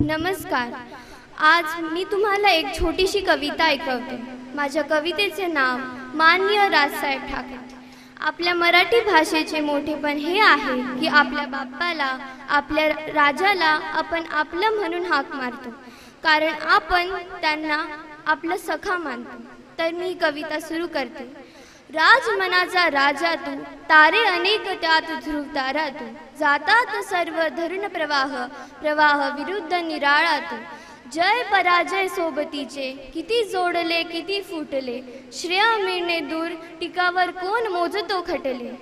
नमस्कार। आज मी तुम्हाला एक छोटीशी कविता ऐकवते। माझ्या कवितेचे नाव माननीय राजसाहेब ठाकरे। आपल्या मराठी भाषेचे मोठेपण हे आहे की आपल्या बाप्पाला, आपल्या राजाला आपण आपलं म्हणून हाक मारतो, कारण आपण त्यांना आपलं सखा मानतो। तर मी ही कविता सुरू करते। राजमनाचा राजा तू, तारे अनेक त्यात ध्रुव तारा तू, जातात सर्व धरुण प्रवाह, प्रवाह विरुद्ध निराळा तू। जय पराजय सोबतीचे, किती जोडले किती फुटले, श्रेय मिळणे दूर, टिकावर कोण मोजतो खटले।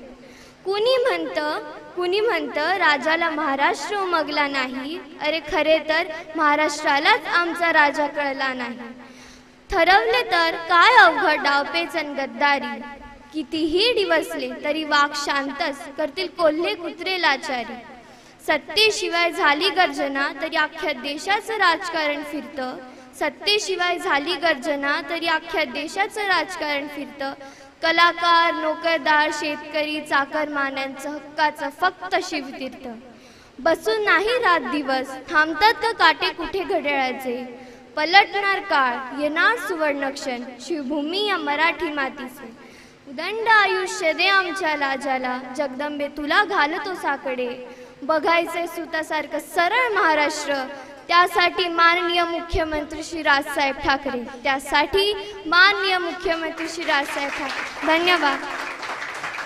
कुणी म्हणतं राजाला महाराष्ट्र उमगला नाही, अरे खरे तर महाराष्ट्रालाच आमचा राजा कळला नाही। ठरवले तर काय अवघड डावपेच गद्दारी, कितीही डिवसले तरी वाघ शांतच, करतील कोल्हे कुत्रे लाचारी। सत्तेशिवाय झाली गर्जना तरी अख्ख्या देशाचं राजकारण फिरतं, सत्तेशिवाय झाली गर्जना तरी अख्ख्या देशाचं राजकारण फिरतं। कलाकार, नोकरदार, शेतकरी, चाकरमान्यांचं हक्काचं फक्त शिवतीर्थ। बसून नाही रात दिवस, थांबतात का काटे कुठे घड्याळाचे, पलटणार काळ, येणार सुवर्णक्षण, शिवभूमी या मराठी मातीचे। उदंड आयुष्य दे आमच्या लाजाला, जगदंबे तुला घालतो साकडे, बघायचे सुतासारखं सरळ महाराष्ट्र, त्यासाठी माननीय मुख्यमंत्री श्री राजसाहेब ठाकरे, त्यासाठी माननीय मुख्यमंत्री श्री राजसाहेब ठाकरे। धन्यवाद।